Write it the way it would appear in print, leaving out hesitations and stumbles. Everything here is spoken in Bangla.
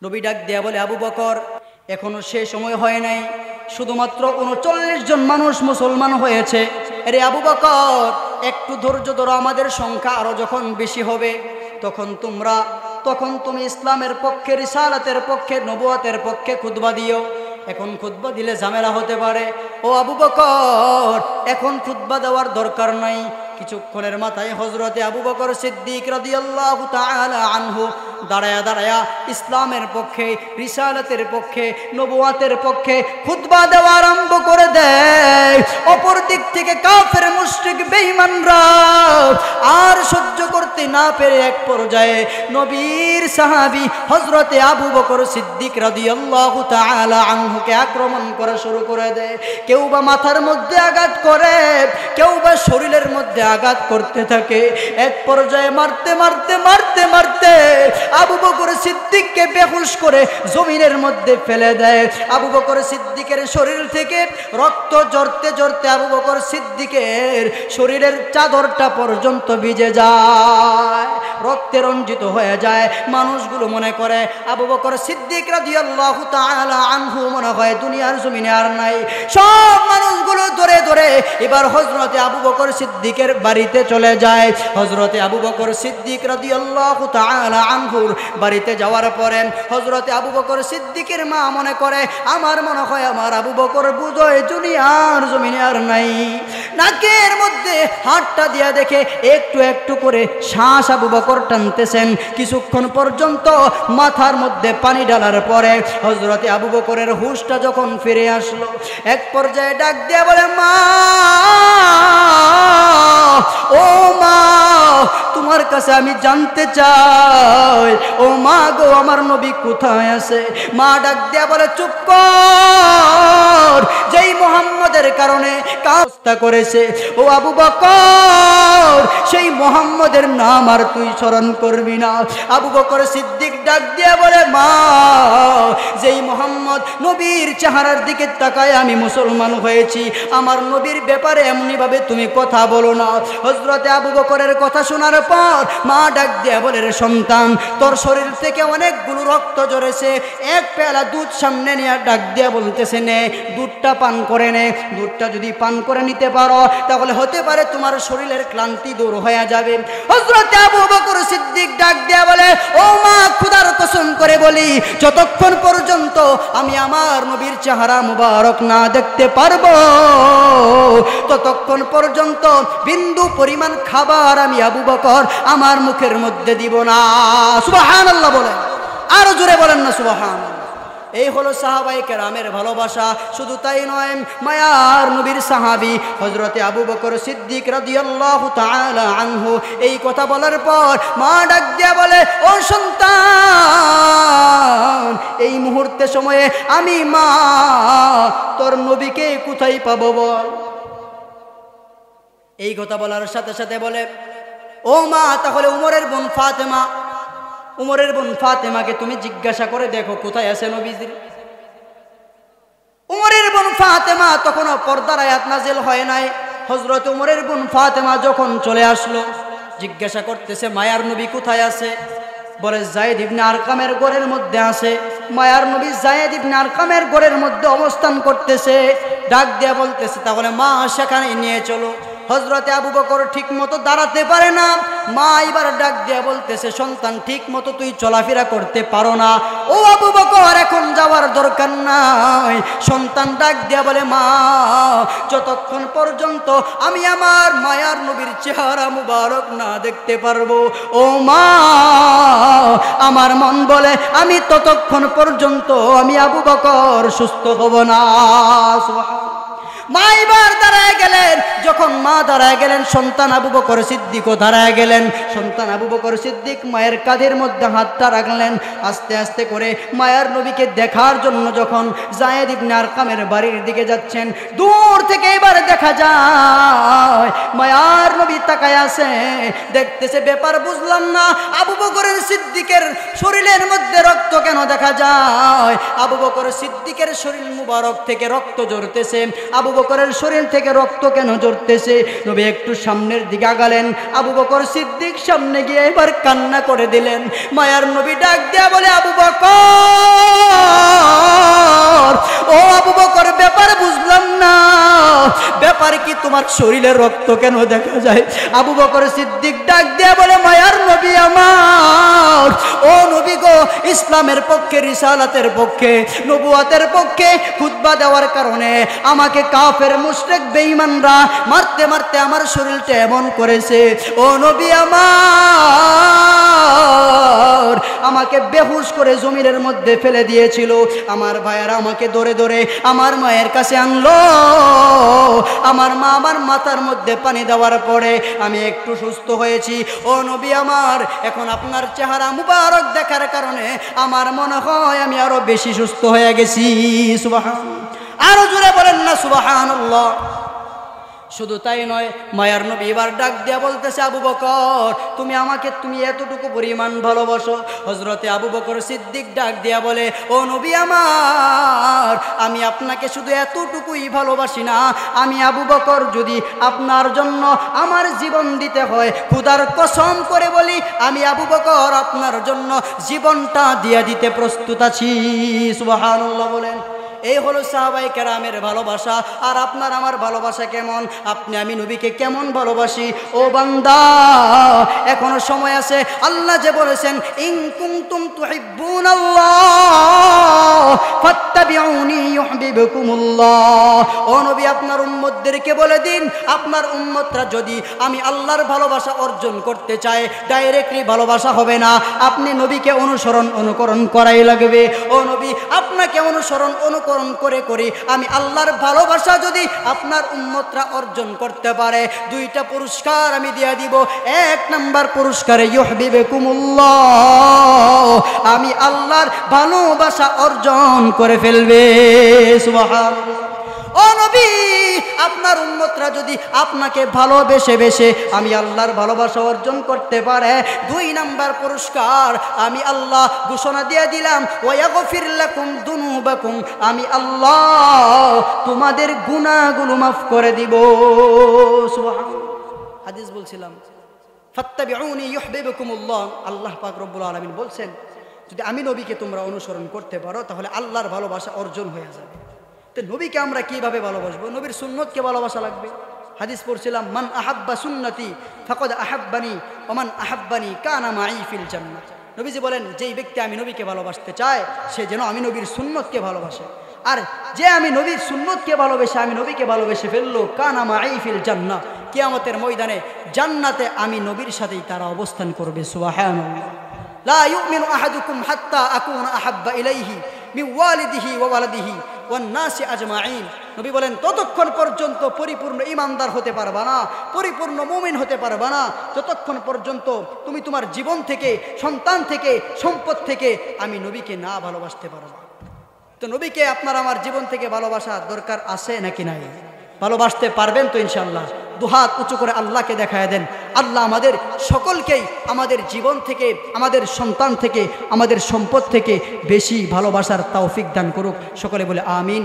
নবী ডাক দেয়া বলে, আবু বকর, এখনো সে সময় হয় নাই, শুধুমাত্র 39 জন মানুষ মুসলমান হয়েছে। আরে আবু বকর, একটু ধৈর্য ধরো, আমাদের সংখ্যা আরো যখন বেশি হবে তখন তুমি ইসলামের পক্ষে, রিসালাতের পক্ষে, নবুয়তের পক্ষে খুতবা দিও। এখন খুতবা দিলে ঝামেলা হতে পারে। ও আবু বকর, এখন খুতবা দেওয়ার দরকার নাই। কিছুক্ষণের মাথায় হযরতে আবু বকর সিদ্দিক রাদিয়াল্লাহু তাআলা আনহু দাঁড়ায়া ইসলামের পক্ষে, রিসালাতের পক্ষে, নবুয়তের পক্ষে খুতবা দেওয়া আরম্ভ করে দেয়। অপর দিক থেকে কাফের মুশরিক বেঈমানরা আর সহ্য করতে না পেরে এক পর্যায়ে নবীর সাহাবী হযরতে আবু বকর সিদ্দিক রাদিয়াল্লাহু তাআলা আনহুকে আক্রমণ করা শুরু করে দেয়। কেউ বা মাথার মধ্যে আঘাত করে, কেউ বা শরীরের মধ্যে আঘাত করতে থাকে। এক পর্যায়ে মারতে মারতে মারতে মারতে আবু বকর সিদ্দিককে বেহুশ করে জমিনের মধ্যে ফেলে দেয়। আবু বকর সিদ্দিকের শরীর থেকে রক্ত ঝরতে ঝরতে আবু বকর সিদ্দিকের শরীরের চাদরটা পর্যন্ত ভিজে যায়, রক্তে রঞ্জিত হয়ে যায়। মানুষগুলো মনে করে আবু বকর সিদ্দিক রাদিয়াল্লাহু তাআলা আনহু মনে হয় দুনিয়ার জমিনে আর নাই। সব মানুষগুলো ধরে ধরে এবার হযরতে আবু বকর সিদ্দিকের বাড়িতে চলে যায়। হযরতে আবু বকর সিদ্দিক রাদিয়াল্লাহু তাআলা আনহুর বাড়িতে যাওয়ার পরে হযরতে আবু বকর সিদ্দিকের মা মনে করে, আমার মনে হয় আমার আবু বকর বুঝয় দুনিয়ার জমিনে আর নাই। নাকের মধ্যে হাতটা দিয়া দেখে একটু একটু করে শ্বাস আবু বকর টানতেছেন। কিছুক্ষণ পর্যন্ত মাথার মধ্যে পানি ঢালার পরে হযরতে আবু বকরের হুঁশটা যখন ফিরে আসলো, এক পর্যায়ে ডাক দিয়া বলে, মা, ও মা, তোমার কাছে আমি জানতে চাই, ও মা গো, আমার নবী কোথায় আছে? মা ডাক দিয়া বলে, চুপ কর, যেই মুহাম্মদের কারণে কাজটা করেছে ও আবু বকর, সেই মুহাম্মদের নাম আর তুই স্মরণ করবি না। আবু বকর সিদ্দিক ডাক দিয়া বলে, মা, যেই মুহাম্মদ নবীর চেহারার দিকে তাকায় আমি মুসলমান হয়েছি, আমার নবীর ব্যাপারে এমনি ভাবে তুমি কথা বলো না। হযরতে আবু বকরের কথা শোনার পর মা ডাক দিয়া বলে, রে সন্তান, তোর শরীর থেকে অনেকগুলো রক্ত ঝরেছে, এক পেয়ালা দুধ সামনে নিয়ে ডাক দিয়া বলতেছে, নে, দুধটা পান করে নে। দুধটা যদি পান করে নিতে পারো তাহলে হতে পারে তোমার শরীরের ক্লান্তি দূর হয়ে যাবে। হযরতে আবু বকর সিদ্দিক ডাক দিয়া বলে, ও মা, খোদার কসম করে বলি, যতক্ষণ পর্যন্ত আমি আমার নবীর চেহারা মুবারক না দেখতে পারবো ততক্ষণ পর্যন্ত বিন্দু পরিমাণ খাবার আমি আবু বকর আমার মুখের মধ্যে দিব না। সুবহানাল্লাহ বলেন, আরো জোরে বলেন না সুবহানাল্লাহ। এই হলো সাহাবায়ে কেরামের ভালোবাসা। শুধু তাই নয়, মায়ার নবীর সাহাবী হযরতে আবু বকর সিদ্দিক রাদিয়াল্লাহু তাআলা আনহু এই কথা বলার পর মা ডাক দিয়া বলে, ও সন্তান, এই মুহূর্তে সময়ে আমি মা তোর নবীকে কোথায় পাবো বল? এই কথা বলার সাথে সাথে বলে, ও মা, তাহলে উমরের বোন ফাতেমাকে তুমি জিজ্ঞাসা করে দেখো কোথায় আছে নবীজি। উমরের বোন ফাতেমা তখনও পর্দার আয়াত নাজিল হয় নাই। হযরত উমরের বোন ফাতেমা যখন চলে আসলো, জিজ্ঞাসা করতেছে, মায়ার নবী কোথায় আছে? বলে, যায়েদ ইবনে আরকামের ঘরের মধ্যে আছে। মায়ার নবী যায়েদ ইবনে আরকামের ঘরের মধ্যে অবস্থান করতেছে। ডাক দিয়া বলতেছে, তাহলে মা সেখানে নিয়ে চলো। হযরতে আবু বকর ঠিক মতো দাঁড়াতে পারে না। মা এবার ডাক দিয়া বলতেছে, সন্তান, ঠিক মতো তুই চলাফেরা করতে পারো না, ও আবু বকর, এখন যাওয়ার দরকার নাই। সন্তান ডাক দিয়া বলে, মা, যতক্ষণ পর্যন্ত আমি আমার মায়ার নবীর চেহারা মুবারক না দেখতে পারবো, ও মা, আমার মন বলে আমি ততক্ষণ পর্যন্ত আমি আবু বকর সুস্থ হব না। মা এবার দাঁড়ায় গেলেন। যখন মা দাঁড়ায় গেলেন, সন্তান আবু বকর সিদ্দিকও দাঁড়ায় গেলেন। সন্তান আবু বকর সিদ্দিক মায়ের কাঁধের মধ্যে হাতটা রাখলেন। আস্তে আস্তে করে মায়ার নবীকে দেখার জন্য যখন যায়েদ ইবনে আরকামের বাড়ির দিকে যাচ্ছেন, দূর থেকে এবার দেখা যায় মায়ার নবী তাকায় আছে। দেখতেছে, ব্যাপার বুঝলাম না, আবু বকর সিদ্দিকের শরীরের মধ্যে রক্ত কেন দেখা যায়? আবু বকর সিদ্দিকের শরীর মুবারক থেকে রক্ত ঝরতেছে। আবু বকরের শরীর থেকে রক্ত কেন ঝরতেছে? নবী একটু সামনের দিকে আগালেন। আবু বকর সিদ্দিক সামনে গিয়ে এবার কান্না করে দিলেন। মায়ার নবী ডাক দেয়া বলে, আবু বকর, তোমার শরীরে রক্ত কেন দেখা যায়? আবু বকর সিদ্দিক ডাক দিয়ে বলে, মায়ার নবী আমার, ও নবী গো, ইসলামের পক্ষে, রিসালাতের পক্ষে, নবুয়াতের পক্ষে খুতবা দেওয়ার কারণে আমাকে কাফের মুশরিক বেঈমানরা মারতে মারতে আমার শরীরটা এমন করেছে। ও নবী আমার, আমাকে বেহুশ করে জমিনের মধ্যে ফেলে দিয়েছিল। আমার ভাইয়ারা আমাকে ধরে ধরে আমার মায়ের কাছে আনলো। আমার মা আমার মাথার মধ্যে পানি দেওয়ার পরে আমি একটু সুস্থ হয়েছি। ও নবী আমার, এখন আপনার চেহারা মুবারক দেখার কারণে আমার মনে হয় আমি আরো বেশি সুস্থ হয়ে গেছি। সুবহানাল্লাহ, আরো জোরে বলেন না সুবহানাল্লাহ। শুধু তাই নয়, মায়ার নবী এবার ডাক দিয়া বলতেছে, আবু বকর, তুমি আমাকে তুমি এতটুকু পরিমাণ ভালোবাসো? হযরতে আবু বকর সিদ্দিক ডাক দিয়া বলে, ও নবী আমার, আমি আপনাকে শুধু এতটুকুই ভালোবাসি না, আমি আবু বকর যদি আপনার জন্য আমার জীবন দিতে হয়, খোদার কসম করে বলি, আমি আবু বকর আপনার জন্য জীবনটা দিয়া দিতে প্রস্তুত আছি। সুবহানাল্লাহ বলেন। এই হলো সাহাবায়ে কেরামের ভালোবাসা। আর আপনার আমার ভালোবাসা কেমন? আপনি আমি নবীকে কেমন ভালোবাসি? ও বান্দা, এখনো সময় আছে। আল্লাহ যে বলেছেন, ইন কুনতুম তুহিব্বুনাল্লাহ ফাত্তাবিউনি ইউহিব্বুকুমুল্লাহ। ও নবী, আপনার উম্মতদেরকে বলে দিন, আপনার উম্মতরা যদি আমি আল্লাহর ভালোবাসা অর্জন করতে চায়, ডাইরেক্টলি ভালোবাসা হবে না, আপনি নবীকে অনুকরণ করাই লাগবে। ও নবী, আপনাকে অনুকরণ করে করে আমি আল্লাহর ভালোবাসা যদি আপনার উম্মতরা অর্জন করতে পারে, দুইটা পুরস্কার আমি দিয়ে দিব। এক নাম্বার পুরস্কারে ইউহিব্বুকুমুল্লাহ, আমি আল্লাহর ভালোবাসা অর্জন করে ফেলবে। সুবহানাল্লাহ। ও নবী, আপনার উম্মতরা যদি আপনাকে ভালোবেসে বেশে আমি আল্লাহর ভালোবাসা অর্জন করতে পারে, দুই নাম্বার পুরস্কার আমি আল্লাহ ঘোষণা দিয়ে দিলাম, ওয়াগফির লাকুম যুনুবাকুম, আমি আল্লাহ তোমাদের গুনাহগুলো মাফ করে দিব। সুবহানাল্লাহ। হাদিস বলছিলাম, ফাত্তাবিউনি ইউহিব্বুকুমুল্লাহ। আল্লাহ পাক রব্বুল আলামিন বলছেন, যদি আমি নবীকে তোমরা অনুসরণ করতে পারো তাহলে আল্লাহর ভালোবাসা অর্জন হয়ে যাবে। তো নবীকে আমরা কিভাবে ভালোবাসবো? নবীর সুন্নতকে ভালোবাসা লাগবে। হাদিস পড়ছিলাম, মান আহাব্বা সুন্নতি ফাকাদ আহাব্বানি ওয়া মান আহাব্বানি কানা মাই ফিল জান্নাহ। নবীজি বলেন, যেই ব্যক্তি আমি নবীকে ভালোবাসতে চায় সে যেন আমি নবীর সুন্নতকে ভালোবাসে। আর যে আমি নবীর সুন্নতকে ভালোবেসে আমি নবীকে ভালোবেসে ফেললো, কানা মাই ফিল জান্নাহ, কিয়ামতের ময়দানে জান্নাতে আমি নবীর সাথেই তারা অবস্থান করবে। সুবহানাল্লাহ। লা ইউমিনু আহাদুকুম হাত্তা আকুনা আহাব্বা ইলাইহি মিন ওয়ালিদিহি ওয়া ওয়ালাদিহি ওয়ান নাসি আজমাইন। নবী বলেন, ততক্ষণ পর্যন্ত পরিপূর্ণ ঈমানদার হতে পারবা না, পরিপূর্ণ মুমিন হতে পারবা না, যতক্ষণ পর্যন্ত তুমি তোমার জীবন থেকে, সন্তান থেকে, সম্পদ থেকে আমি নবীকে না ভালোবাসতে পারবা। তো নবীকে আপনার আমার জীবন থেকে ভালোবাসা দরকার আছে নাকি নাই? ভালোবাসতে পারবেন তো ইনশাআল্লাহ? দুহাত উঁচু করে আল্লাহকে দেখায় দেন। আল্লাহ আমাদের সকলকেই আমাদের জীবন থেকে, আমাদের সন্তান থেকে, আমাদের সম্পদ থেকে বেশি ভালোবাসার তৌফিক দান করুক। সকলে বলে আমিন।